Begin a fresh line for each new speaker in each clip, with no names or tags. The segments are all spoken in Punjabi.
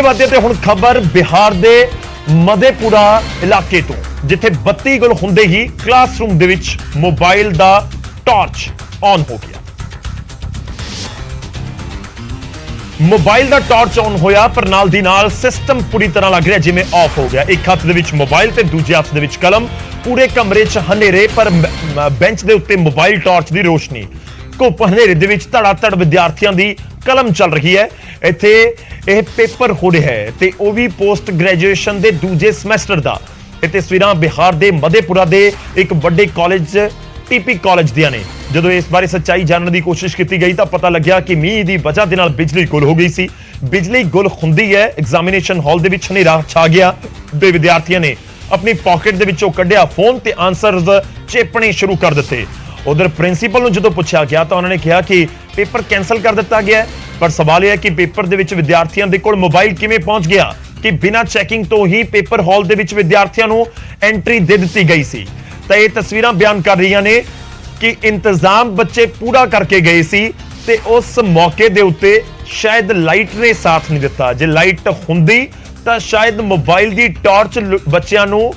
ਵਾਦੇ ਤੇ ਹੁਣ ਖਬਰ ਬਿਹਾਰ ਦੇ ਮਧੇਪੁਰਾ ਇਲਾਕੇ ਤੋਂ, ਜਿੱਥੇ ਬੱਤੀ ਗੁਲ ਹੁੰਦੇ ਹੀ ਕਲਾਸਰੂਮ ਦੇ ਵਿੱਚ ਮੋਬਾਈਲ ਦਾ ਟਾਰਚ ਆਨ ਹੋ ਗਿਆ। ਮੋਬਾਈਲ ਦਾ ਟਾਰਚ ਆਨ ਹੋਇਆ, ਪਰ ਨਾਲ ਦੀ ਨਾਲ ਸਿਸਟਮ ਪੂਰੀ ਤਰ੍ਹਾਂ ਲੱਗ ਰਿਹਾ ਜਿਵੇਂ ਆਫ ਹੋ ਗਿਆ। ਇੱਕ ਹੱਥ ਦੇ ਵਿੱਚ ਮੋਬਾਈਲ ਤੇ ਦੂਜੇ ਹੱਥ ਦੇ ਵਿੱਚ ਕਲਮ। ਪੂਰੇ ਕਮਰੇ 'ਚ ਹਨੇਰੇ, ਪਰ ਬੈਂਚ ਦੇ ਉੱਤੇ ਮੋਬਾਈਲ ਟਾਰਚ ਦੀ ਰੋਸ਼ਨੀ। ਘੁੱਪ ਹਨੇਰੇ ਦੇ ਵਿੱਚ ਧੜਾ-ਧੜ ਵਿਦਿਆਰਥੀਆਂ ਦੀ ਕਲਮ ਚੱਲ ਰਹੀ ਹੈ। ਇੱਥੇ ਇਹ ਪੇਪਰ ਹੋ ਰਿਹਾ ਹੈ ਤੇ ਉਹ ਵੀ ਪੋਸਟ ਗ੍ਰੈਜੂਏਸ਼ਨ ਦੇ ਦੂਜੇ ਸਮੈਸਟਰ ਦਾ। ਇਹ ਤਸਵੀਰਾਂ ਬਿਹਾਰ ਦੇ ਮਧੇਪੁਰਾ ਦੇ ਇੱਕ ਵੱਡੇ ਕਾਲਜ ਟੀਪੀ ਕਾਲਜ ਦੀਆਂ ਨੇ। ਜਦੋਂ ਇਸ ਬਾਰੇ ਸੱਚਾਈ ਜਾਣਨ ਦੀ ਕੋਸ਼ਿਸ਼ ਕੀਤੀ ਗਈ ਤਾਂ ਪਤਾ ਲੱਗਿਆ ਕਿ ਮੀਂਹ ਦੀ ਵਜ੍ਹਾ ਦੇ ਨਾਲ ਬਿਜਲੀ ਗੁੱਲ ਹੋ ਗਈ ਸੀ। ਬਿਜਲੀ ਗੁੱਲ ਹੁੰਦੀ ਹੈ, ਐਗਜ਼ਾਮੀਨੇਸ਼ਨ ਹਾਲ ਦੇ ਵਿੱਚ ਹਨੇਰਾ ਛਾ ਗਿਆ ਤੇ ਵਿਦਿਆਰਥੀਆਂ ਨੇ ਆਪਣੀ ਪਾਕਟ ਦੇ ਵਿੱਚੋਂ ਕੱਢਿਆ ਫੋਨ ਤੇ ਆਨਸਰਜ਼ ਚੇਪਣੇ ਸ਼ੁਰੂ ਕਰ ਦਿੱਤੇ। ਉਧਰ ਪ੍ਰਿੰਸੀਪਲ ਨੂੰ ਜਦੋਂ ਪੁੱਛਿਆ ਗਿਆ ਤਾਂ ਉਹਨਾਂ ਨੇ ਕਿਹਾ ਕਿ ਪੇਪਰ ਕੈਂਸਲ ਕਰ ਦਿੱਤਾ ਗਿਆ, ਪਰ ਸਵਾਲ ਇਹ ਹੈ ਕਿ ਪੇਪਰ ਦੇ ਵਿੱਚ ਵਿਦਿਆਰਥੀਆਂ ਦੇ ਕੋਲ ਮੋਬਾਈਲ ਕਿਵੇਂ ਪਹੁੰਚ ਗਿਆ ਕਿ ਬਿਨਾਂ ਚੈਕਿੰਗ ਤੋਂ ਹੀ ਪੇਪਰ ਹਾਲ ਦੇ ਵਿੱਚ ਵਿਦਿਆਰਥੀਆਂ ਨੂੰ ਐਂਟਰੀ ਦੇ ਦਿੱਤੀ ਗਈ ਸੀ। ਤਾਂ ਇਹ ਤਸਵੀਰਾਂ ਬਿਆਨ ਕਰ ਰਹੀਆਂ ਨੇ ਕਿ ਇੰਤਜ਼ਾਮ ਬੱਚੇ ਪੂਰਾ ਕਰਕੇ ਗਏ ਸੀ ਤੇ ਉਸ ਮੌਕੇ ਦੇ ਉੱਤੇ ਸ਼ਾਇਦ ਲਾਈਟ ਨੇ ਸਾਥ ਨਹੀਂ ਦਿੱਤਾ। ਜੇ ਲਾਈਟ ਹੁੰਦੀ ਤਾਂ ਸ਼ਾਇਦ ਮੋਬਾਈਲ ਦੀ ਟਾਰਚ ਬੱਚਿਆਂ ਨੂੰ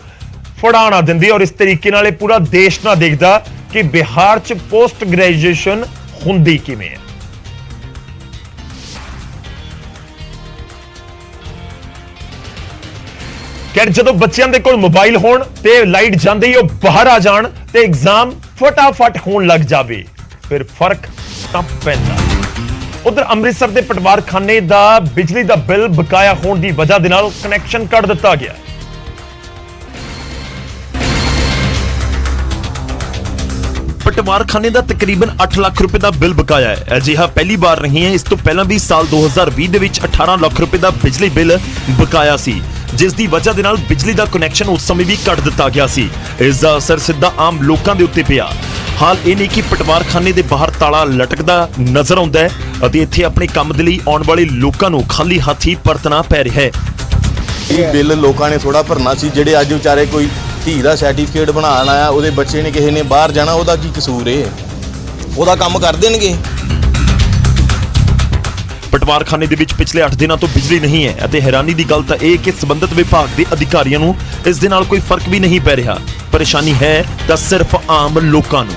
ਫੜਾ ਨਾ ਦਿੰਦੀ ਔਰ ਇਸ ਤਰੀਕੇ ਨਾਲ ਇਹ ਪੂਰਾ ਦੇਸ਼ ਨਾ ਦੇਖਦਾ ਕਿ ਬਿਹਾਰ 'ਚ ਪੋਸਟ ਗ੍ਰੈਜੂਏਸ਼ਨ ਹੁੰਦੀ ਕਿਵੇਂ ਹੈ। ਕਿ ਜਦੋਂ ਬੱਚਿਆਂ ਦੇ ਕੋਲ ਮੋਬਾਈਲ ਹੋਣ ਤੇ ਲਾਈਟ ਜਾਂਦੇ ਹੀ ਉਹ ਬਾਹਰ ਆ ਜਾਣ ਤੇ ਐਗਜ਼ਾਮ ਫਟਾਫਟ ਹੋਣ ਲੱਗ ਜਾਵੇ, ਫਿਰ ਫਰਕ ਤਾਂ ਪੈਂਦਾ। ਉਧਰ ਅੰਮ੍ਰਿਤਸਰ ਦੇ ਪਟਵਾਰਖਾਨੇ ਦਾ ਬਿਜਲੀ ਦਾ ਬਿੱਲ ਬਕਾਇਆ ਹੋਣ ਦੀ ਵਜ੍ਹਾ ਦੇ ਨਾਲ ਕਨੈਕਸ਼ਨ ਕੱਟ ਦਿੱਤਾ ਗਿਆ। ਪਟਵਾਰਖਾਨੇ ਦਾ ਤਕਰੀਬਨ 8 ਲੱਖ ਰੁਪਏ ਦਾ ਬਿੱਲ ਬਕਾਇਆ ਹੈ। ਅਜਿਹਾ ਪਹਿਲੀ ਵਾਰ ਨਹੀਂ ਹੈ। ਇਸ ਤੋਂ ਪਹਿਲਾਂ ਵੀ ਸਾਲ 2020 ਦੇ ਵਿੱਚ 18 ਲੱਖ ਰੁਪਏ ਦਾ ਬਿਜਲੀ ਬਿੱਲ ਬਕਾਇਆ ਸੀ, ਜਿਸ ਦੀ ਵਜ੍ਹਾ ਦੇ ਨਾਲ ਬਿਜਲੀ ਦਾ ਕਨੈਕਸ਼ਨ ਉਸ ਸਮੇਂ ਵੀ ਕੱਟ ਦਿੱਤਾ ਗਿਆ ਸੀ। ਇਸ ਦਾ ਅਸਰ ਸਿੱਧਾ ਆਮ ਲੋਕਾਂ ਦੇ ਉੱਤੇ ਪਿਆ। ਹਾਲ ਇਹ ਨਹੀਂ ਕਿ ਪਟਵਾਰਖਾਨੇ ਦੇ ਬਾਹਰ ਤਾਲਾ ਲਟਕਦਾ ਨਜ਼ਰ ਆਉਂਦਾ ਹੈ ਅਤੇ ਇੱਥੇ ਆਪਣੇ ਕੰਮ ਦੇ ਲਈ ਆਉਣ ਵਾਲੇ ਲੋਕਾਂ ਨੂੰ ਖਾਲੀ ਹੱਥ ਹੀ ਪਰਤਣਾ ਪੈ ਰਿਹਾ ਹੈ।
ਇਹ ਬਿੱਲ ਲੋਕਾਂ ਨੇ ਥੋੜਾ ਭਰਨਾ ਸੀ। ਜਿਹੜੇ ਅੱਜ ਵਿਚਾਰੇ ਕੋਈ ਧੀ ਦਾ ਸਰਟੀਫਿਕੇਟ ਬਣਾਉਣ ਆਇਆ, ਉਹਦੇ ਬੱਚੇ ਨੇ ਕਿਸੇ ਨੇ ਬਾਹਰ ਜਾਣਾ, ਉਹਦਾ ਕੀ ਕਸੂਰ ਏ? ਉਹਦਾ ਕੰਮ ਕਰ ਦੇਣਗੇ।
ਪਟਵਾਰਖਾਨੇ ਦੇ ਵਿੱਚ ਪਿਛਲੇ 8 ਦਿਨਾਂ ਤੋਂ ਬਿਜਲੀ ਨਹੀਂ ਹੈ ਅਤੇ ਹੈਰਾਨੀ ਦੀ ਗੱਲ ਤਾਂ ਇਹ ਕਿ ਸੰਬੰਧਿਤ ਵਿਭਾਗ ਦੇ ਅਧਿਕਾਰੀਆਂ ਨੂੰ ਇਸ ਦੇ ਨਾਲ ਕੋਈ ਫਰਕ ਵੀ ਨਹੀਂ ਪੈ ਰਿਹਾ। ਪਰੇਸ਼ਾਨੀ ਹੈ ਤਾਂ ਸਿਰਫ ਆਮ ਲੋਕਾਂ ਨੂੰ।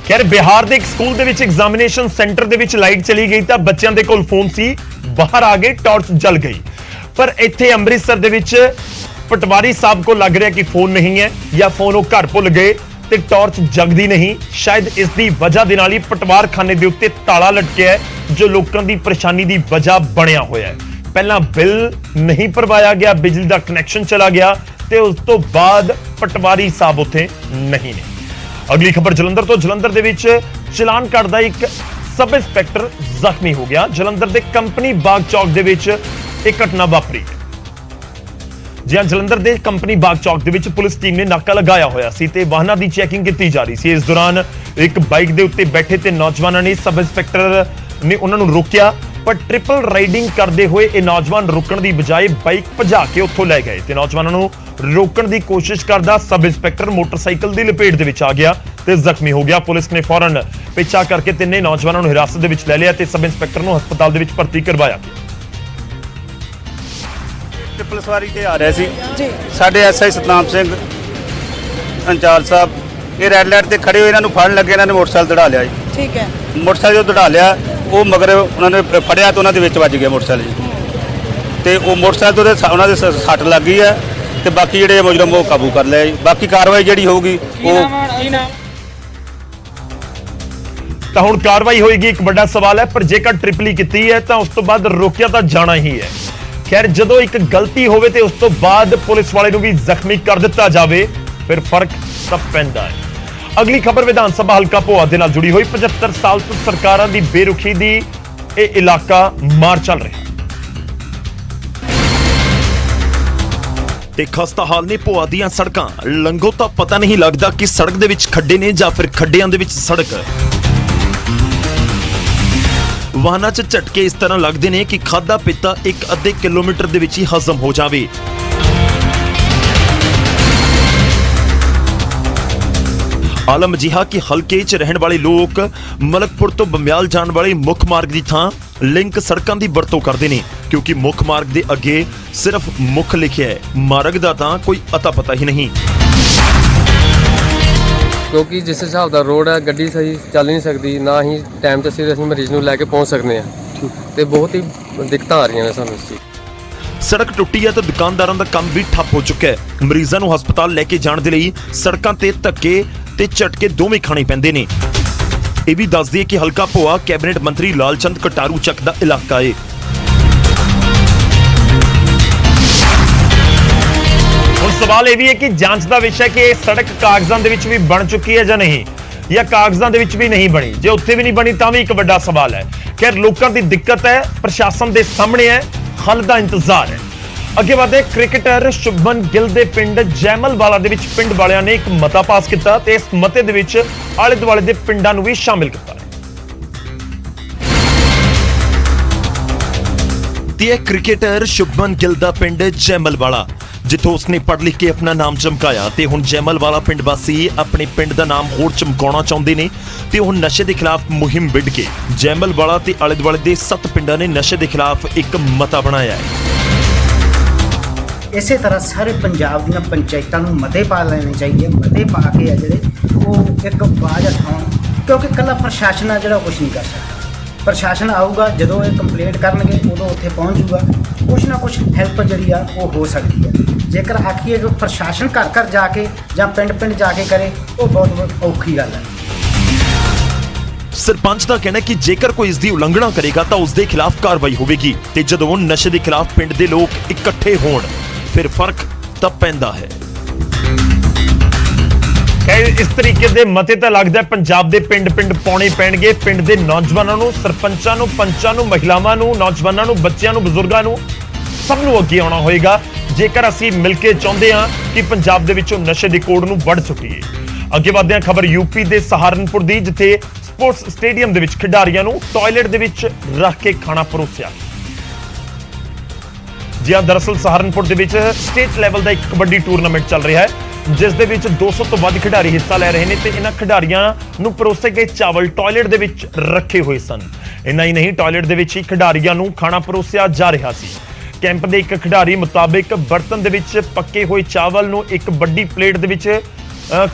ਖੈਰ, ਬਿਹਾਰ ਦੇ ਇੱਕ ਸਕੂਲ ਦੇ ਵਿੱਚ ਐਗਜ਼ਾਮੀਨੇਸ਼ਨ ਸੈਂਟਰ ਦੇ ਵਿੱਚ ਲਾਈਟ ਚਲੀ ਗਈ ਤਾਂ ਬੱਚਿਆਂ ਦੇ ਕੋਲ ਫੋਨ ਸੀ, ਬਾਹਰ ਆ ਗਏ, ਟਾਰਚ ਜਲ ਗਈ। ਪਰ ਇੱਥੇ ਅੰਮ੍ਰਿਤਸਰ ਦੇ ਵਿੱਚ ਪਟਵਾਰੀ ਸਾਹਿਬ ਕੋਲ ਲੱਗ ਰਿਹਾ ਕਿ ਫੋਨ ਨਹੀਂ ਹੈ ਜਾਂ ਫੋਨ ਉਹ ਘਰ ਭੁੱਲ ਗਏ ਤੇ ਟਾਰਚ ਜਗਦੀ ਨਹੀਂ। ਸ਼ਾਇਦ ਇਸ ਦੀ ਵਜ੍ਹਾ ਦੇ ਨਾਲ ਹੀ ਪਟਵਾਰਖਾਨੇ ਦੇ ਉੱਤੇ ਤਾਲਾ ਲਟਕਿਆ ਹੈ, ਜੋ ਲੋਕਾਂ ਦੀ ਪਰੇਸ਼ਾਨੀ ਦੀ ਵਜ੍ਹਾ ਬਣਿਆ ਹੋਇਆ ਹੈ। ਪਹਿਲਾਂ ਬਿੱਲ ਨਹੀਂ ਭਰਵਾਇਆ ਗਿਆ, ਬਿਜਲੀ ਦਾ ਕਨੈਕਸ਼ਨ ਚਲਾ ਗਿਆ ਤੇ ਉਸ ਤੋਂ ਬਾਅਦ ਪਟਵਾਰੀ ਸਾਹਿਬ ਉੱਥੇ ਨਹੀਂ ਨੇ। ਅਗਲੀ ਖਬਰ ਜਲੰਧਰ ਤੋਂ। ਜਲੰਧਰ ਦੇ ਵਿੱਚ ਚਲਾਨ ਕੱਟਦਾ ਇੱਕ ਸਬ ਇੰਸਪੈਕਟਰ ਜ਼ਖਮੀ ਹੋ ਗਿਆ। ਜਲੰਧਰ ਦੇ ਕੰਪਨੀ ਬਾਗ ਚੌਕ ਦੇ ਵਿੱਚ ਇਹ ਘਟਨਾ ਵਾਪਰੀ। ਜੀ ਹਾਂ, ਜਲੰਧਰ ਦੇ ਕੰਪਨੀ ਬਾਗ ਚੌਕ ਦੇ ਵਿੱਚ ਪੁਲਿਸ ਟੀਮ ਨੇ ਨਾਕਾ ਲਗਾਇਆ ਹੋਇਆ ਸੀ ਤੇ ਵਾਹਨਾਂ ਦੀ ਚੈਕਿੰਗ ਕੀਤੀ ਜਾ ਰਹੀ ਸੀ। ਇਸ ਦੌਰਾਨ ਇੱਕ ਬਾਈਕ ਦੇ ਉੱਤੇ ਬੈਠੇ ਤੇ ਨੌਜਵਾਨਾਂ ਨੇ ਸਬ ਇੰਸਪੈਕਟਰ ਨੇ ਉਹਨਾਂ ਨੂੰ ਰੋਕਿਆ, ਪਰ ਟ੍ਰਿਪਲ ਰਾਈਡਿੰਗ ਕਰਦੇ ਹੋਏ ਇਹ ਨੌਜਵਾਨ ਰੁਕਣ ਦੀ ਬਜਾਏ ਬਾਈਕ ਭਜਾ ਕੇ ਉੱਥੋਂ ਲੈ ਗਏ ਤੇ ਨੌਜਵਾਨਾਂ ਨੂੰ ਰੋਕਣ ਦੀ ਕੋਸ਼ਿਸ਼ ਕਰਦਾ ਸਬ ਇੰਸਪੈਕਟਰ ਮੋਟਰਸਾਈਕਲ ਦੀ ਲਪੇਟ ਦੇ ਵਿੱਚ ਆ ਗਿਆ ਤੇ ਜ਼ਖਮੀ ਹੋ ਗਿਆ। ਪੁਲਿਸ ਨੇ ਫੌਰਨ ਪਿੱਛਾ ਕਰਕੇ ਤਿੰਨੇ ਨੌਜਵਾਨਾਂ ਨੂੰ ਹਿਰਾਸਤ ਦੇ ਵਿੱਚ ਲੈ ਲਿਆ ਤੇ ਸਬ ਇੰਸਪੈਕਟਰ ਨੂੰ ਹਸਪਤਾਲ ਦੇ ਵਿੱਚ ਭਰਤੀ ਕਰਵਾਇਆ ਗਿਆ।
ਟ੍ਰਿਪਲ ਸਵਾਰੀ ਤੇ ਆ ਰਹੇ ਸੀ ਜੀ। ਸਾਡੇ ਐਸਆਈ ਸਤਨਾਮ ਸਿੰਘ ਅੰਚਾਲ ਸਾਹਿਬ ਇਹ ਰੈੱਡ ਲਾਈਟ ਤੇ ਖੜੇ ਹੋਏ, ਇਹਨਾਂ ਨੂੰ ਫੜਨ ਲੱਗੇ, ਇਹਨਾਂ ਨੇ ਮੋਟਰਸਾਈਕਲ ਦੜਾ ਲਿਆ ਜੀ। ਠੀਕ ਹੈ। ਮੋਟਰਸਾਈਕਲ ਜੋ ਦੜਾ ਲਿਆ, ਉਹ ਮਗਰ ਉਹਨਾਂ ਨੇ ਫੜਿਆ ਤੇ ਉਹਨਾਂ ਦੇ ਵਿੱਚ ਵੱਜ ਗਿਆ ਮੋਟਰਸਾਈਕਲ ਜੀ। ਤੇ ਉਹ ਮੋਟਰਸਾਈਕਲ ਤੋਂ ਉਹਨਾਂ ਦੇ ਸੱਟ ਲੱਗ ਗਈ ਹੈ ਤੇ ਬਾਕੀ ਜਿਹੜੇ ਮੁਜਰਮ ਉਹ ਕਾਬੂ ਕਰ ਲਿਆ ਜੀ। ਬਾਕੀ ਕਾਰਵਾਈ ਜਿਹੜੀ ਹੋਊਗੀ ਉਹ
ਤਾਂ ਹੁਣ ਕਾਰਵਾਈ ਹੋਏਗੀ। ਇੱਕ ਵੱਡਾ ਸਵਾਲ ਹੈ, ਪਰ ਜੇਕਰ ਟ੍ਰਿਪਲੀ ਕੀਤੀ ਹੈ ਤਾਂ ਉਸ ਤੋਂ ਬਾਅਦ ਰੋਕਿਆ ਤਾਂ ਜਾਣਾ ਹੀ ਹੈ। ਖੈਰ, ਜਦੋਂ ਇੱਕ ਗਲਤੀ ਹੋਵੇ ਤੇ ਉਸ ਤੋਂ ਬਾਅਦ ਪੁਲਿਸ ਵਾਲੇ ਨੂੰ ਵੀ ਜ਼ਖਮੀ ਕਰ ਦਿੱਤਾ ਜਾਵੇ, ਫਿਰ ਫਰਕ ਤਾਂ ਪੈਂਦਾ ਹੈ। ਅਗਲੀ ਖਬਰ ਵਿਧਾਨ ਸਭਾ ਹਲਕਾ ਭੋਆ ਦੇ ਨਾਲ ਜੁੜੀ ਹੋਈ। 75 ਸਾਲ ਤੋਂ ਸਰਕਾਰਾਂ ਦੀ ਬੇਰੁਖੀ ਦੀ ਇਹ ਇਲਾਕਾ ਮਾਰ ਚੱਲ ਰਿਹਾ ਤੇ ਖਸਤਾ ਹਾਲ ਨੇ ਭੋਆ ਦੀਆਂ ਸੜਕਾਂ। ਲੰਘੋ ਤਾਂ ਪਤਾ ਨਹੀਂ ਲੱਗਦਾ ਕਿ ਸੜਕ ਦੇ ਵਿੱਚ ਖੱਡੇ ਨੇ ਜਾਂ ਫਿਰ ਖੱਡਿਆਂ ਦੇ ਵਿੱਚ ਸੜਕ। ਵਾਹਨਾਂ 'ਚ ਝਟਕੇ ਇਸ ਤਰ੍ਹਾਂ ਲੱਗਦੇ ਨੇ ਕਿ ਖਾਧਾ ਪੀਤਾ ਇੱਕ ਅੱਧੇ ਕਿਲੋਮੀਟਰ ਦੇ ਵਿੱਚ ਹੀ ਹਜ਼ਮ ਹੋ ਜਾਵੇ। ਆਲਮ ਅਜਿਹਾ ਕਿ ਹਲਕੇ 'ਚ ਰਹਿਣ ਵਾਲੇ ਲੋਕ ਮਲਕਪੁਰ ਤੋਂ ਬਮਿਆਲ ਜਾਣ ਵਾਲੇ ਮੁੱਖ ਮਾਰਗ ਦੀ ਥਾਂ ਲਿੰਕ ਸੜਕਾਂ ਦੀ ਵਰਤੋਂ ਕਰਦੇ ਨੇ, ਕਿਉਂਕਿ ਮੁੱਖ ਮਾਰਗ ਦੇ ਅੱਗੇ ਸਿਰਫ ਮੁੱਖ ਲਿਖਿਆ ਹੈ, ਮਾਰਗ ਦਾ ਤਾਂ ਕੋਈ ਅਤਾ ਪਤਾ ਹੀ ਨਹੀਂ।
ਕਿਉਂਕਿ ਜਿਸ ਹਿਸਾਬ ਦਾ ਰੋਡ ਹੈ ਗੱਡੀ ਸਹੀ ਚੱਲ ਨਹੀਂ ਸਕਦੀ, ਨਾ ਹੀ ਟਾਈਮ 'ਤੇ ਅਸੀਂ ਮਰੀਜ਼ ਨੂੰ ਲੈ ਕੇ ਪਹੁੰਚ ਸਕਦੇ ਹਾਂ ਤੇ ਬਹੁਤ ਹੀ ਦਿੱਕਤਾਂ ਆ ਰਹੀਆਂ ਨੇ ਸਾਨੂੰ ਇਸ ਚੀਜ਼।
ਸੜਕ ਟੁੱਟੀ ਹੈ ਤਾਂ ਦੁਕਾਨਦਾਰਾਂ ਦਾ ਕੰਮ ਵੀ ਠੱਪ ਹੋ ਚੁੱਕਾ ਹੈ। ਮਰੀਜ਼ਾਂ ਨੂੰ ਹਸਪਤਾਲ ਲੈ ਕੇ ਜਾਣ ਦੇ ਲਈ ਸੜਕਾਂ ਤੇ ਧੱਕੇ ਤੇ ਝਟਕੇ ਦੋਵੇਂ ਖਾਣੇ ਪੈਂਦੇ ਨੇ। ਇਹ ਵੀ ਦੱਸ ਦਈਏ ਕਿ ਹਲਕਾ ਭੋਆ ਕੈਬਨਿਟ ਮੰਤਰੀ ਲਾਲਚੰਦ ਕਟਾਰੂ ਚੱਕ ਦਾ ਇਲਾਕਾ ਹੈ। ਹੁਣ ਸਵਾਲ ਇਹ ਵੀ ਹੈ ਕਿ ਜਾਂਚ ਦਾ ਵਿਸ਼ਾ ਕਿ ਇਹ ਸੜਕ ਕਾਗਜ਼ਾਂ ਦੇ ਵਿੱਚ ਵੀ ਬਣ ਚੁੱਕੀ ਹੈ ਜਾਂ ਨਹੀਂ, ਜਾਂ ਕਾਗਜ਼ਾਂ ਦੇ ਵਿੱਚ ਵੀ ਨਹੀਂ ਬਣੀ। ਜੇ ਉੱਥੇ ਵੀ ਨਹੀਂ ਬਣੀ ਤਾਂ ਵੀ ਇੱਕ ਵੱਡਾ ਸਵਾਲ ਹੈ। ਖੈਰ ਲੋਕਾਂ ਦੀ ਦਿੱਕਤ ਹੈ, ਪ੍ਰਸ਼ਾਸਨ ਦੇ ਸਾਹਮਣੇ ਹੈ, ਹੱਲ ਦਾ ਇੰਤਜ਼ਾਰ ਹੈ। ਅੱਗੇ ਵਧਦੇ ਕ੍ਰਿਕਟਰ ਸ਼ੁਭਮਨ ਗਿੱਲ ਦੇ ਪਿੰਡ ਜੈਮਲਵਾਲਾ ਦੇ ਵਿੱਚ ਪਿੰਡ ਵਾਲਿਆਂ ਨੇ ਇੱਕ ਮਤਾ ਪਾਸ ਕੀਤਾ ਤੇ ਇਸ ਮਤੇ ਦੇ ਵਿੱਚ ਆਲੇ ਦੁਆਲੇ ਦੇ ਪਿੰਡਾਂ ਨੂੰ ਵੀ ਸ਼ਾਮਿਲ ਕੀਤਾ। ਤੇ ਕ੍ਰਿਕਟਰ ਸ਼ੁਭਮਨ ਗਿੱਲ ਦਾ ਪਿੰਡ ਜੈਮਲਵਾਲਾ, ਜਿੱਥੋਂ ਉਸਨੇ ਪੜ੍ਹ ਲਿਖ ਕੇ ਆਪਣਾ ਨਾਮ ਚਮਕਾਇਆ ਤੇ ਹੁਣ ਜੈਮਲਵਾਲਾ ਪਿੰਡ ਵਾਸੀ ਆਪਣੇ ਪਿੰਡ ਦਾ ਨਾਮ ਹੋਰ ਚਮਕਾਉਣਾ ਚਾਹੁੰਦੇ ਨੇ ਤੇ ਉਹ ਨਸ਼ੇ ਦੇ ਖਿਲਾਫ ਮੁਹਿੰਮ ਵਿੱਢ ਕੇ ਜੈਮਲਵਾਲਾ ਤੇ ਆਲੇ ਦੁਆਲੇ ਦੇ 7 ਪਿੰਡਾਂ ਨੇ ਨਸ਼ੇ ਦੇ ਖਿਲਾਫ ਇੱਕ ਮਤਾ ਬਣਾਇਆ ਹੈ।
ਇਸੇ ਤਰ੍ਹਾਂ ਸਾਰੇ ਪੰਜਾਬ ਦੀਆਂ ਪੰਚਾਇਤਾਂ ਨੂੰ ਮਤੇ ਪਾ ਲੈਣੇ ਚਾਹੀਦੇ। ਮਤੇ ਪਾ ਕੇ ਆ ਜਿਹੜੇ ਉਹ ਇੱਕ ਆਵਾਜ਼ ਉਠਾਉਣ, ਕਿਉਂਕਿ ਇਕੱਲਾ ਪ੍ਰਸ਼ਾਸਨ ਆ ਜਿਹੜਾ ਕੁਝ ਨਹੀਂ ਕਰ ਸਕਦਾ। ਪ੍ਰਸ਼ਾਸਨ ਆਊਗਾ ਜਦੋਂ ਇਹ ਕੰਪਲੇਂਟ ਕਰਨਗੇ ਉਦੋਂ ਉੱਥੇ ਪਹੁੰਚ ਜੂਗਾ, ਕੁਛ ਨਾ ਕੁਛ ਹੈਲਪ ਜਿਹੜੀ ਆ ਉਹ ਹੋ ਸਕਦੀ ਹੈ। ਜੇਕਰ ਆਖੀਏ ਕਿ ਪ੍ਰਸ਼ਾਸਨ ਘਰ ਘਰ ਜਾ ਕੇ ਜਾਂ ਪਿੰਡ ਪਿੰਡ ਜਾ ਕੇ ਕਰੇ, ਉਹ ਬਹੁਤ ਔਖੀ ਗੱਲ ਹੈ।
ਸਰਪੰਚ ਦਾ ਕਹਿਣਾ ਹੈ ਕਿ ਜੇਕਰ ਕੋਈ ਇਸ ਦੀ ਉਲੰਘਣਾ ਕਰੇਗਾ ਤਾਂ ਉਸ ਦੇ ਖਿਲਾਫ ਕਾਰਵਾਈ ਹੋਵੇਗੀ ਤੇ ਜਦੋਂ ਨਸ਼ੇ ਦੇ ਖਿਲਾਫ ਪਿੰਡ ਦੇ ਲੋਕ ਇਕੱਠੇ ਹੋਣ ਫਿਰ ਫਰਕ ਤਾਂ ਪੈਂਦਾ ਹੈ। ਇਸ ਤਰੀਕੇ ਦੇ ਮਤੇ ਤਾਂ ਲੱਗਦਾ ਪੰਜਾਬ ਦੇ ਪਿੰਡ ਪਾਉਣੇ ਪੈਣਗੇ। ਪਿੰਡ ਦੇ ਨੌਜਵਾਨਾਂ ਨੂੰ, ਸਰਪੰਚਾਂ ਨੂੰ, ਪੰਚਾਂ ਨੂੰ, ਮਹਿਲਾਵਾਂ ਨੂੰ, ਨੌਜਵਾਨਾਂ ਨੂੰ, ਬੱਚਿਆਂ ਨੂੰ, ਬਜ਼ੁਰਗਾਂ ਨੂੰ, ਸਭ ਨੂੰ ਅੱਗੇ ਆਉਣਾ ਹੋਏਗਾ ਜੇਕਰ ਅਸੀਂ ਮਿਲ ਕੇ ਚਾਹੁੰਦੇ ਹਾਂ ਕਿ ਪੰਜਾਬ ਦੇ ਵਿੱਚੋਂ ਨਸ਼ੇ ਦੀ ਕੋੜ ਨੂੰ ਵੱਢ ਸੁੱਟੀਏ। ਅੱਗੇ ਵਧਦੇ ਹਾਂ ਖਬਰ ਯੂਪੀ ਦੇ ਸਹਾਰਨਪੁਰ ਦੀ, ਜਿੱਥੇ ਸਪੋਰਟਸ ਸਟੇਡੀਅਮ ਦੇ ਵਿੱਚ ਖਿਡਾਰੀਆਂ ਨੂੰ ਟਾਇਲਟ ਦੇ ਵਿੱਚ ਰੱਖ ਕੇ ਖਾਣਾ ਪਰੋਸਿਆ। ਜੀ ਹਾਂ, ਦਰਅਸਲ ਸਹਾਰਨਪੁਰ ਦੇ ਵਿੱਚ ਸਟੇਟ ਲੈਵਲ ਦਾ ਇੱਕ ਕਬੱਡੀ ਟੂਰਨਾਮੈਂਟ ਚੱਲ ਰਿਹਾ ਹੈ, ਜਿਸ ਦੇ ਵਿੱਚ 200 ਤੋਂ ਵੱਧ ਖਿਡਾਰੀ ਹਿੱਸਾ ਲੈ ਰਹੇ ਨੇ ਤੇ ਇਹਨਾਂ ਖਿਡਾਰੀਆਂ ਨੂੰ ਪਰੋਸੇ ਗਏ ਚਾਵਲ ਟਾਇਲਟ ਦੇ ਵਿੱਚ ਰੱਖੇ ਹੋਏ ਸਨ। ਇੰਨਾ ਹੀ ਨਹੀਂ, ਟਾਇਲਟ ਦੇ ਵਿੱਚ ਹੀ ਖਿਡਾਰੀਆਂ ਨੂੰ ਖਾਣਾ ਪਰੋਸਿਆ ਜਾ ਰਿਹਾ ਸੀ। ਕੈਂਪ ਦੇ ਇੱਕ ਖਿਡਾਰੀ ਮੁਤਾਬਿਕ ਬਰਤਨ ਦੇ ਵਿੱਚ ਪੱਕੇ ਹੋਏ ਚਾਵਲ ਨੂੰ ਇੱਕ ਵੱਡੀ ਪਲੇਟ ਦੇ ਵਿੱਚ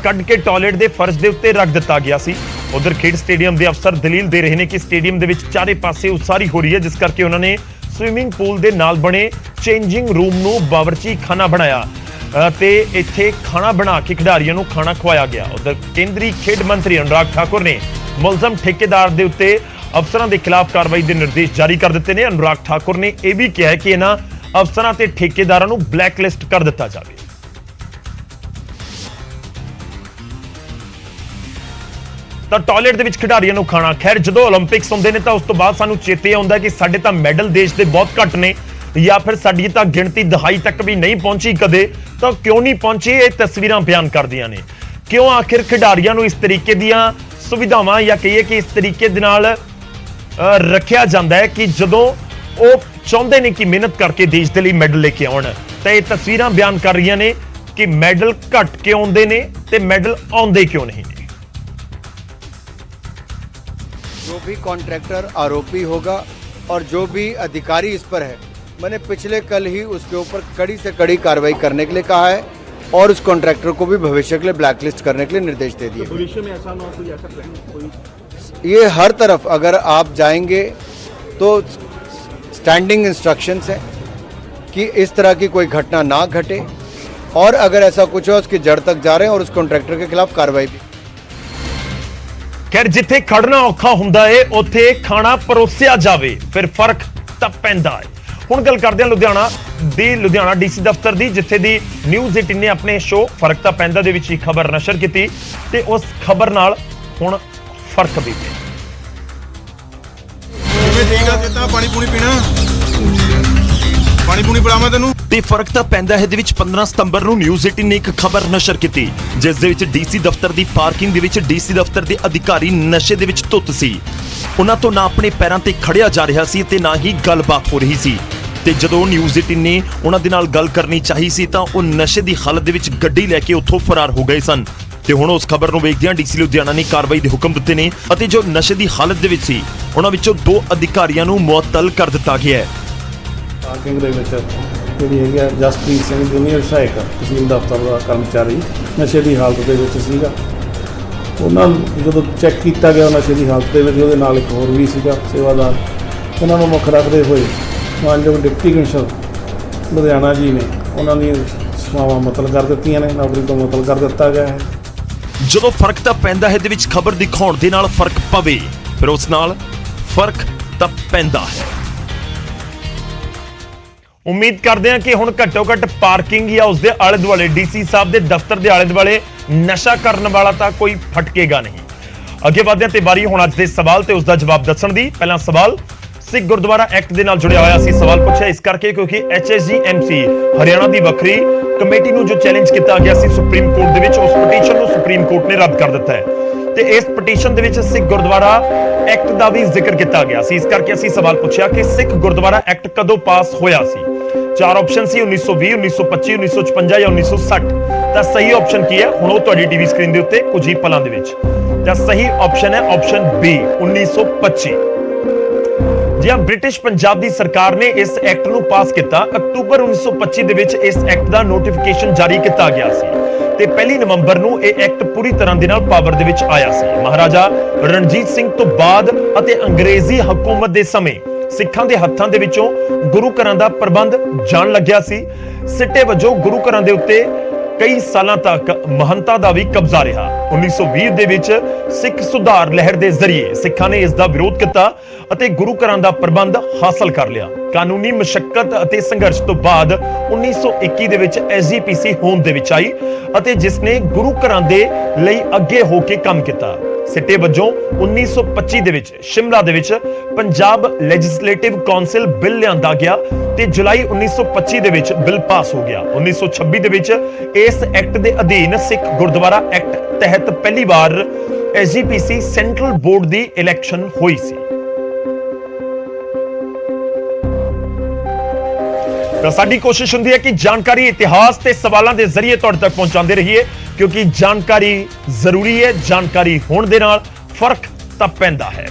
ਕੱਢ ਕੇ ਟਾਇਲਟ ਦੇ ਫਰਸ਼ ਦੇ ਉੱਤੇ ਰੱਖ ਦਿੱਤਾ ਗਿਆ ਸੀ। ਉਧਰ ਖੇਡ ਸਟੇਡੀਅਮ ਦੇ ਅਫਸਰ ਦਲੀਲ ਦੇ ਰਹੇ ਨੇ ਕਿ ਸਟੇਡੀਅਮ ਦੇ ਵਿੱਚ ਚਾਰੇ ਪਾਸੇ ਉਸਾਰੀ ਹੋ ਰਹੀ ਹੈ, ਜਿਸ ਕਰਕੇ ਉਹਨਾਂ ਨੇ ਸਵਿਮਿੰਗ ਪੂਲ ਦੇ ਨਾਲ ਬਣੇ ਚੇਂਜਿੰਗ ਰੂਮ ਨੂੰ ਬਾਵਰਚੀ ਖਾਨਾ ਬਣਾਇਆ ਤੇ ਇੱਥੇ ਖਾਣਾ ਬਣਾ ਕੇ ਖਿਡਾਰੀਆਂ ਨੂੰ ਖਾਣਾ ਖਵਾਇਆ ਗਿਆ। ਉਧਰ ਕੇਂਦਰੀ ਖੇਡ ਮੰਤਰੀ ਅਨੁਰਾਗ ਠਾਕੁਰ ਨੇ ਮੁਲਜ਼ਮ ਠੇਕੇਦਾਰ ਦੇ ਉੱਤੇ ਅਫਸਰਾਂ ਦੇ ਖਿਲਾਫ ਕਾਰਵਾਈ ਦੇ ਨਿਰਦੇਸ਼ ਜਾਰੀ ਕਰ ਦਿੱਤੇ ਨੇ। ਅਨੁਰਾਗ ਠਾਕੁਰ ਨੇ ਇਹ ਵੀ ਕਿਹਾ ਕਿ ਇਹਨਾਂ ਅਫਸਰਾਂ ਤੇ ਠੇਕੇਦਾਰਾਂ ਨੂੰ ਬਲੈਕਲਿਸਟ ਕਰ ਦਿੱਤਾ ਜਾਵੇ। ਤਾਂ ਟਾਇਲਟ ਦੇ ਵਿੱਚ ਖਿਡਾਰੀਆਂ ਨੂੰ ਖਾਣਾ, ਖੈਰ ਜਦੋਂ 올림픽ਸ ਹੁੰਦੇ ਨੇ ਤਾਂ ਉਸ ਤੋਂ ਬਾਅਦ ਸਾਨੂੰ ਚੇਤੇ ਆਉਂਦਾ ਕਿ ਸਾਡੇ ਤਾਂ ਮੈਡਲ ਦੇਸ਼ ਦੇ ਬਹੁਤ ਘੱਟ ਨੇ ਜਾਂ ਫਿਰ ਸਾਡੀ ਤਾਂ ਗਿਣਤੀ ਦਹਾਈ ਤੱਕ ਵੀ ਨਹੀਂ ਪਹੁੰਚੀ ਕਦੇ, ਤਾਂ ਕਿਉਂ ਨਹੀਂ ਪਹੁੰਚੀ? ਇਹ ਤਸਵੀਰਾਂ ਬਿਆਨ ਕਰਦੀਆਂ ਨੇ। ਕਿਉਂ ਆਖਿਰ ਖਿਡਾਰੀਆਂ ਨੂੰ ਇਸ ਤਰੀਕੇ ਦੀਆਂ ਸੁਵਿਧਾਵਾਂ ਜਾਂ ਕਹੀਏ ਕਿ ਇਸ ਤਰੀਕੇ ਦੇ ਨਾਲ ਰੱਖਿਆ ਜਾਂਦਾ ਹੈ ਕਿ ਜਦੋਂ ਉਹ ਚਾਹੁੰਦੇ ਨੇ ਕਿ ਮਿਹਨਤ ਕਰਕੇ ਦੇਸ਼ ਦੇ ਲਈ ਮੈਡਲ ਲੈ ਕੇ ਆਉਣ, ਤਾਂ ਇਹ ਤਸਵੀਰਾਂ ਬਿਆਨ ਕਰ ਰਹੀਆਂ ਨੇ ਕਿ ਮੈਡਲ ਘੱਟ ਕਿਉਂ ਆਉਂਦੇ ਨੇ ਤੇ ਮੈਡਲ ਆਉਂਦੇ ਕਿਉਂ ਨਹੀਂ ਨੇ।
जो भी कॉन्ट्रैक्टर आरोपी होगा और जो भी अधिकारी इस पर है, मैंने पिछले कल ही उसके ऊपर कड़ी से कड़ी कार्रवाई करने के लिए कहा है और उस कॉन्ट्रैक्टर को भी भविष्य के लिए ब्लैकलिस्ट करने के लिए निर्देश दे दिए। भविष्य में ऐसा ना कोई ऐसा प्लान, ये हर तरफ अगर आप जाएंगे तो स्टैंडिंग इंस्ट्रक्शंस हैं कि इस तरह की कोई घटना ना घटे और अगर ऐसा कुछ हो उसकी जड़ तक जा रहे हैं और उस कॉन्ट्रैक्टर के खिलाफ कार्रवाई भी।
खैर जिथे खड़ना औखा हुंदा है उत्थे खाना परोसिया जावे फिर फर्क तां पैंदा है। हुण गल करदे हां लुधियाना डीसी दफ्तर दी, जिथे दी न्यूज़ 18 ने अपने शो फर्क तां पैंदा दे विच खबर नशर कीती ते उस खबर नाल हुण फर्क भी पिया।
पानी पूनी पीना, पानी पूनी पिलावां तैनूं
ਤੇ ਫਰਕ ਤਾਂ ਪੈਂਦਾ ਹੈ ਦੇ ਵਿੱਚ 15 ਸਤੰਬਰ ਨੂੰ ਨਿਊਜ਼ 18 ਨੇ ਇੱਕ ਖਬਰ ਨਸ਼ਰ ਕੀਤੀ, ਜਿਸ ਦੇ ਵਿੱਚ ਡੀਸੀ ਦਫ਼ਤਰ ਦੀ ਪਾਰਕਿੰਗ ਦੇ ਵਿੱਚ ਡੀਸੀ ਦਫ਼ਤਰ ਦੇ ਅਧਿਕਾਰੀ ਨਸ਼ੇ ਦੇ ਵਿੱਚ ਧੁੱਤ ਸੀ। ਉਹਨਾਂ ਤੋਂ ਨਾ ਆਪਣੇ ਪੈਰਾਂ ਤੇ ਖੜਿਆ ਜਾ ਰਿਹਾ ਸੀ ਤੇ ਨਾ ਹੀ ਗੱਲਬਾਤ ਹੋ ਰਹੀ ਸੀ ਤੇ ਜਦੋਂ ਨਿਊਜ਼ 18 ਨੇ ਉਹਨਾਂ ਦੇ ਨਾਲ ਗੱਲ ਕਰਨੀ ਚਾਹੀ ਸੀ ਤਾਂ ਉਹ ਨਸ਼ੇ ਦੀ ਹਾਲਤ ਦੇ ਵਿੱਚ ਗੱਡੀ ਲੈ ਕੇ ਉੱਥੋਂ ਫਰਾਰ ਹੋ ਗਏ ਸਨ ਤੇ ਹੁਣ ਉਸ ਖਬਰ ਨੂੰ ਵੇਖਦਿਆਂ ਡੀਸੀ ਲੁਧਿਆਣਾ ਨੇ ਕਾਰਵਾਈ ਦੇ ਹੁਕਮ ਦਿੱਤੇ ਨੇ ਅਤੇ ਜੋ ਨਸ਼ੇ ਦੀ ਹਾਲਤ ਦੇ ਵਿੱਚ ਸੀ ਉਹਨਾਂ ਵਿੱਚੋਂ 2 ਅਧਿਕਾਰੀਆਂ ਨੂੰ ਮੁਅੱਤਲ ਕਰ ਦਿੱਤਾ ਗਿਆ ਹੈ।
ਪਾਰਕਿੰਗ ਦੇ ਵਿੱਚ ਜਿਹੜੀ ਹੈਗੀ ਆ ਜਸਪ੍ਰੀਤ ਸਿੰਘ ਜੂਨੀਅਰ ਸਹਾਇਕ ਤਹਿਸੀਲ ਦਫ਼ਤਰ ਦਾ ਕਰਮਚਾਰੀ ਨਸ਼ੇ ਦੀ ਹਾਲਤ ਦੇ ਵਿੱਚ ਸੀਗਾ। ਉਹਨਾਂ ਨੂੰ ਜਦੋਂ ਚੈੱਕ ਕੀਤਾ ਗਿਆ ਨਸ਼ੇ ਦੀ ਹਾਲਤ ਦੇ ਵਿੱਚ ਉਹਦੇ ਨਾਲ ਇੱਕ ਹੋਰ ਵੀ ਸੀਗਾ ਸੇਵਾਦਾਰ। ਉਹਨਾਂ ਨੂੰ ਮੁੱਖ ਰੱਖਦੇ ਹੋਏ ਮਾਨਯੋਗ ਡਿਪਟੀ ਕਮਿਸ਼ਨਰ ਲੁਧਿਆਣਾ ਜੀ ਨੇ ਉਹਨਾਂ ਦੀ ਸੇਵਾਵਾਂ ਮੁਅੱਤਲ ਕਰ ਦਿੱਤੀਆਂ ਨੇ, ਨੌਕਰੀ ਤੋਂ ਮੁਅੱਤਲ ਕਰ ਦਿੱਤਾ ਗਿਆ ਹੈ।
ਜਦੋਂ ਫਰਕ ਤਾਂ ਪੈਂਦਾ ਹੈ ਦੇ ਵਿੱਚ ਖਬਰ ਦਿਖਾਉਣ ਦੇ ਨਾਲ ਫਰਕ ਪਵੇ, ਫਿਰ ਉਸ ਨਾਲ ਫਰਕ ਤਾਂ ਪੈਂਦਾ ਹੈ। ਉਮੀਦ ਕਰਦੇ ਹਾਂ ਕਿ ਹੁਣ ਘੱਟੋ ਘੱਟ ਪਾਰਕਿੰਗ ਜਾਂ ਉਸ ਦੇ ਆਲੇ ਦੁਆਲੇ ਡੀਸੀ ਸਾਹਿਬ ਦੇ ਦਫ਼ਤਰ ਦੇ ਆਲੇ ਦੁਆਲੇ ਨਸ਼ਾ ਕਰਨ ਵਾਲਾ ਤਾਂ ਕੋਈ ਫਟਕੇਗਾ ਨਹੀਂ। ਅੱਗੇ ਵਧਦੇ ਹਾਂ ਤੇ ਵਾਰੀ ਹੁਣ ਅੱਜ ਦੇ ਸਵਾਲ ਤੇ ਉਸ ਦਾ ਜਵਾਬ ਦੱਸਣ ਦੀ। ਪਹਿਲਾ ਸਵਾਲ ਸਿੱਖ ਗੁਰਦੁਆਰਾ ਐਕਟ ਦੇ ਨਾਲ ਜੁੜਿਆ ਹੋਇਆ ਸੀ। ਸਵਾਲ ਪੁੱਛਿਆ ਇਸ ਕਰਕੇ ਕਿਉਂਕਿ HSGMC ਹਰਿਆਣਾ ਦੀ ਵੱਖਰੀ ਕਮੇਟੀ ਨੂੰ ਜੋ ਚੈਲੰਜ ਕੀਤਾ ਗਿਆ ਸੀ ਸੁਪਰੀਮ ਕੋਰਟ ਦੇ ਵਿੱਚ, ਉਸ ਪਟੀਸ਼ਨ ਨੂੰ ਸੁਪਰੀਮ ਕੋਰਟ ਨੇ ਰੱਦ ਕਰ ਦਿੱਤਾ ਹੈ ਤੇ ਇਸ ਪਟੀਸ਼ਨ ਦੇ ਵਿੱਚ ਸਿੱਖ ਗੁਰਦੁਆਰਾ ਐਕਟ ਦਾ ਵੀ ਜ਼ਿਕਰ ਕੀਤਾ ਗਿਆ ਸੀ। ਇਸ ਕਰਕੇ ਅਸੀਂ ਸਵਾਲ ਪੁੱਛਿਆ ਕਿ ਸਿੱਖ ਗੁਰਦੁਆਰਾ ਐਕਟ ਕਦੋਂ ਪਾਸ ਹੋਇਆ ਸੀ। 4 ਆਪਸ਼ਨ ਸੀ 1920, 1925, 1956 ਜਾਂ 1960। ਤਾਂ ਸਹੀ ਆਪਸ਼ਨ ਕੀ ਹੈ ਹੁਣ ਉਹ ਤੁਹਾਡੀ ਟੀਵੀ ਸਕਰੀਨ ਦੇ ਉੱਤੇ ਕੁਝ ਹੀ ਪਲਾਂ ਦੇ ਵਿੱਚ। ਤਾਂ ਸਹੀ ਆਪਸ਼ਨ ਹੈ ਆਪਸ਼ਨ B 1925। ਜੀ ਹਾਂ, ਬ੍ਰਿਟਿਸ਼ ਪੰਜਾਬ ਦੀ ਸਰਕਾਰ ਨੇ ਇਸ ਐਕਟ ਨੂੰ ਪਾਸ ਕੀਤਾ। ਅਕਤੂਬਰ 1925 ਦੇ ਵਿੱਚ ਇਸ ਐਕਟ ਦਾ ਨੋਟੀਫਿਕੇਸ਼ਨ ਜਾਰੀ ਕੀਤਾ ਗਿਆ ਸੀ ਤੇ 1 ਨਵੰਬਰ ਨੂੰ ਇਹ ਐਕਟ ਪੂਰੀ ਤਰ੍ਹਾਂ ਦੇ ਨਾਲ ਪਾਵਰ ਦੇ ਵਿੱਚ ਆਇਆ ਸੀ। ਮਹਾਰਾਜਾ ਰਣਜੀਤ ਸਿੰਘ ਤੋਂ ਬਾਅਦ ਅਤੇ ਅੰਗਰੇਜ਼ੀ ਹਕੂਮਤ ਦੇ ਸਮੇਂ ਸਿੱਖਾਂ ਦੇ ਹੱਥਾਂ ਦੇ ਵਿੱਚੋਂ ਗੁਰੂ ਘਰਾਂ ਦਾ ਪ੍ਰਬੰਧ ਜਾਣ ਲੱਗਿਆ ਸੀ। ਸਿੱਟੇ ਵਜੋਂ ਗੁਰੂ ਘਰਾਂ ਦੇ ਉੱਤੇ ਕਈ ਸਾਲਾਂ ਤੱਕ ਮਹੰਤਾ ਦਾ ਵੀ ਕਬਜ਼ਾ ਰਿਹਾ। 1920 ਦੇ ਵਿੱਚ ਸਿੱਖ ਸੁਧਾਰ ਲਹਿਰ ਦੇ ਜ਼ਰੀਏ ਸਿੱਖਾਂ ਨੇ ਇਸ ਦਾ ਵਿਰੋਧ ਕੀਤਾ ਅਤੇ ਗੁਰੂ ਘਰਾਂ ਦਾ ਪ੍ਰਬੰਧ ਹਾਸਲ ਕਰ ਲਿਆ। ਕਾਨੂੰਨੀ ਮੁਸ਼ੱਕਤ ਅਤੇ ਸੰਘਰਸ਼ ਤੋਂ ਬਾਅਦ 1921 ਦੇ ਵਿੱਚ SGPC ਹੋਂਦ ਦੇ ਵਿੱਚ ਆਈ ਅਤੇ ਜਿਸ ਨੇ ਗੁਰੂ ਘਰਾਂ ਦੇ ਲਈ ਅੱਗੇ ਹੋ ਕੇ ਕੰਮ ਕੀਤਾ। ਸਿੱਟੇ ਵਜੋਂ 1925 ਦੇ ਵਿੱਚ ਸ਼ਿਮਲਾ ਦੇ ਵਿੱਚ ਪੰਜਾਬ ਲੈਜਿਸਲੇਟਿਵ ਕਾਉਂਸਲ ਬਿੱਲ ਲਿਆਂਦਾ ਗਿਆ ਤੇ ਜੁਲਾਈ 1925 ਦੇ ਵਿੱਚ ਬਿੱਲ ਪਾਸ ਹੋ ਗਿਆ। 1926 ਦੇ ਵਿੱਚ ਇਸ ਐਕਟ ਦੇ ਅਧੀਨ ਸਿੱਖ ਗੁਰਦੁਆਰਾ ਐਕਟ ਤਹਿਤ ਪਹਿਲੀ ਵਾਰ SGPC ਸੈਂਟਰਲ ਬੋਰਡ ਦੀ ਇਲੈਕਸ਼ਨ ਹੋਈ ਸੀ। ਤਾਂ ਸਾਡੀ ਕੋਸ਼ਿਸ਼ ਹੁੰਦੀ ਹੈ ਕਿ ਜਾਣਕਾਰੀ ਇਤਿਹਾਸ ਤੇ ਸਵਾਲਾਂ ਦੇ ਜ਼ਰੀਏ ਤੁਹਾਡੇ ਤੱਕ ਪਹੁੰਚਾਉਂਦੇ ਰਹੀਏ ਕਿਉਂਕਿ ਜਾਣਕਾਰੀ ਜ਼ਰੂਰੀ ਹੈ। ਜਾਣਕਾਰੀ ਹੋਣ ਦੇ ਨਾਲ ਫਰਕ ਤਾਂ ਪੈਂਦਾ ਹੈ।